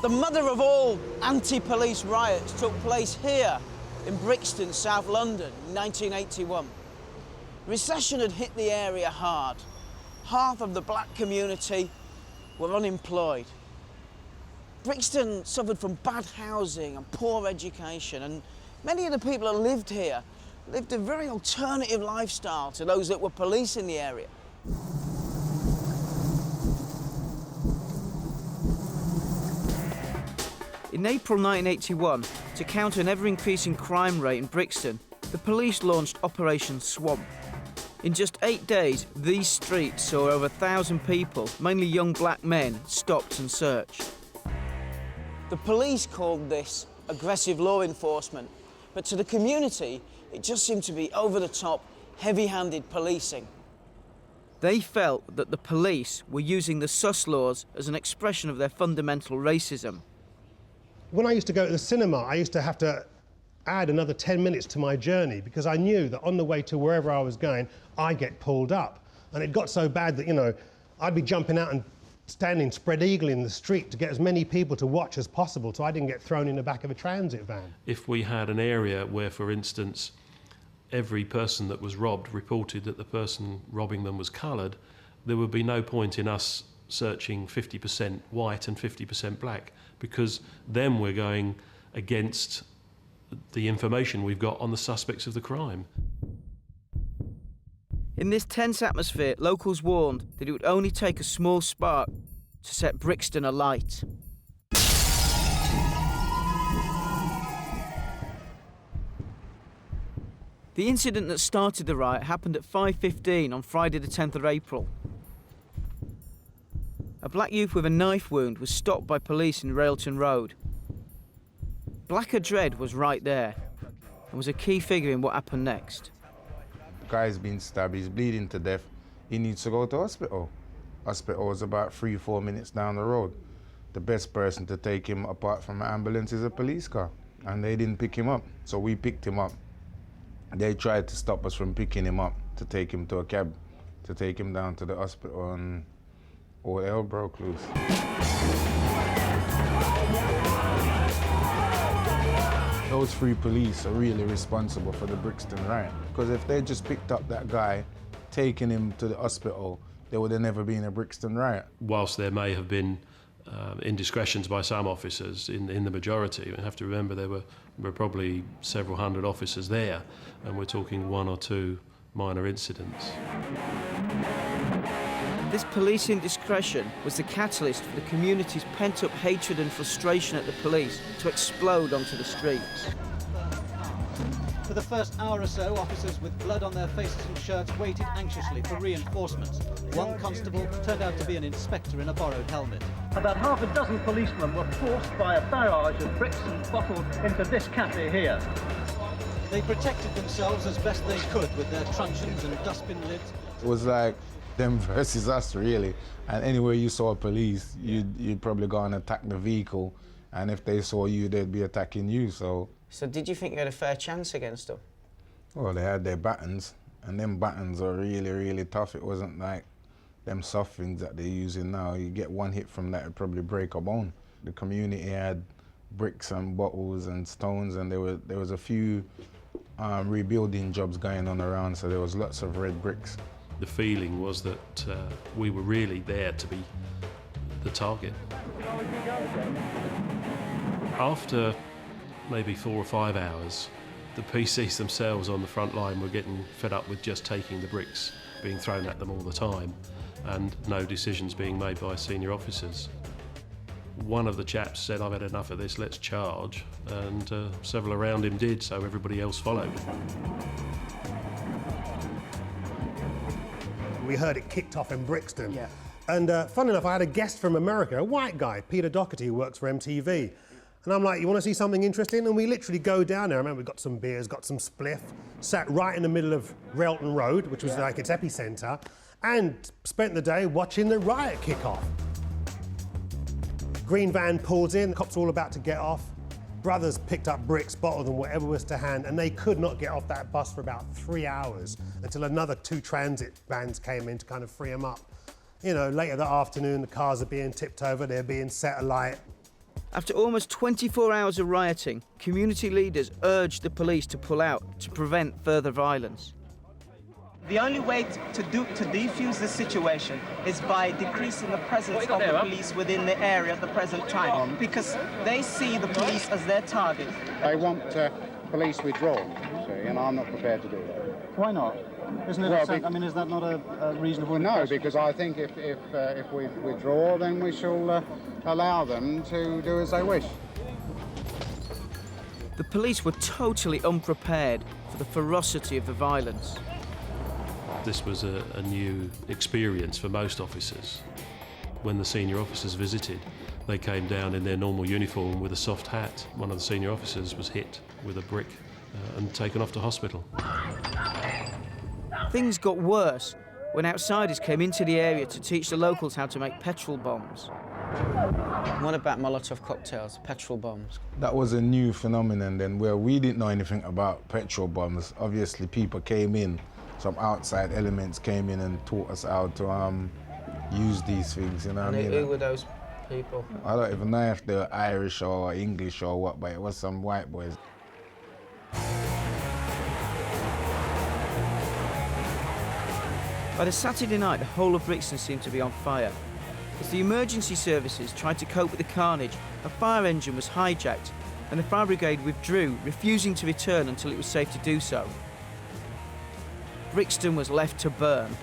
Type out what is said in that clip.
The mother of all anti-police riots took place here in Brixton, South London, in 1981. Recession had hit the area hard. Half of the black community were unemployed. Brixton suffered from bad housing and poor education, and many of the people that lived here lived a very alternative lifestyle to those that were policing the area. In April 1981, to counter an ever-increasing crime rate in Brixton, the police launched Operation Swamp. In just 8 days, these streets saw over 1,000 people, mainly young black men, stopped and searched. The police called this aggressive law enforcement, but to the community, it just seemed to be over-the-top, heavy-handed policing. They felt that the police were using the sus laws as an expression of their fundamental racism. When I used to go to the cinema, I used to have to add another 10 minutes to my journey because I knew that on the way to wherever I was going, I'd get pulled up. And it got so bad that, you know, I'd be jumping out and standing spread-eagle in the street to get as many people to watch as possible so I didn't get thrown in the back of a transit van. If we had an area where, for instance, every person that was robbed reported that the person robbing them was coloured, there would be no point in us searching 50% white and 50% black, because then we're going against the information we've got on the suspects of the crime. In this tense atmosphere, locals warned that it would only take a small spark to set Brixton alight. The incident that started the riot happened at 5:15 on Friday the 10th of April. A black youth with a knife wound was stopped by police in Railton Road. Blacker Dread was right there and was a key figure in what happened next. The guy's been stabbed, he's bleeding to death. He needs to go to hospital. Hospital was about 3-4 minutes down the road. The best person to take him apart from an ambulance is a police car, and they didn't pick him up, so we picked him up. They tried to stop us from picking him up, to take him to a cab, to take him down to the hospital, and all hell broke loose. Those 3 police are really responsible for the Brixton Riot, because if they just picked up that guy, taken him to the hospital, there would have never been a Brixton Riot. Whilst there may have been indiscretions by some officers, in the majority, you have to remember there were probably several hundred officers there, and we're talking 1 or 2 minor incidents. This police indiscretion was the catalyst for the community's pent-up hatred and frustration at the police to explode onto the streets. For the first hour or so, officers with blood on their faces and shirts waited anxiously for reinforcements. One constable turned out to be an inspector in a borrowed helmet. About half a dozen policemen were forced by a barrage of bricks and bottles into this cafe here. They protected themselves as best they could with their truncheons and dustbin lids. It was like them versus us, really. And anywhere you saw police, you'd probably go and attack the vehicle, and if they saw you, they'd be attacking you, So did you think you had a fair chance against them? Well, they had their batons, and them batons are really, really tough. It wasn't like them soft things that they're using now. You get one hit from that, it'd probably break a bone. The community had bricks and bottles and stones, and there was a few rebuilding jobs going on around, so there was lots of red bricks. The feeling was that we were really there to be the target. After maybe 4 or 5 hours, the PCs themselves on the front line were getting fed up with just taking the bricks being thrown at them all the time and no decisions being made by senior officers. One of the chaps said, "I've had enough of this, let's charge," and several around him did, so everybody else followed. We heard it kicked off in Brixton. Yeah. And fun enough, I had a guest from America, a white guy, Peter Doherty, who works for MTV. And I'm like, you want to see something interesting? And we literally go down there. I remember we got some beers, got some spliff, sat right in the middle of Railton Road, which was like its epicentre, and spent the day watching the riot kick off. Green van pulls in, the cops are all about to get off. Brothers picked up bricks, bottles and whatever was to hand, and they could not get off that bus for about 3 hours until another 2 transit vans came in to kind of free them up. You know, later that afternoon, the cars are being tipped over, they're being set alight. After almost 24 hours of rioting, community leaders urged the police to pull out to prevent further violence. The only way to defuse this situation is by decreasing the presence of the police within the area at the present time, because they see the police as their target. They want police withdrawn, see, and I'm not prepared to do that. Why not? Isn't it? Well, I mean, is that not a reasonable? Well, no, because I think if we withdraw, then we shall allow them to do as they wish. The police were totally unprepared for the ferocity of the violence. This was a new experience for most officers. When the senior officers visited, they came down in their normal uniform with a soft hat. One of the senior officers was hit with a brick and taken off to hospital. Things got worse when outsiders came into the area to teach the locals how to make petrol bombs. What about Molotov cocktails, petrol bombs? That was a new phenomenon then, where we didn't know anything about petrol bombs. Obviously, people came in, some outside elements came in and taught us how to use these things, you know what I mean? Who were those people? I don't even know if they were Irish or English or what, but it was some white boys. By the Saturday night, the whole of Brixton seemed to be on fire. As the emergency services tried to cope with the carnage, a fire engine was hijacked and the fire brigade withdrew, refusing to return until it was safe to do so. Brixton was left to burn.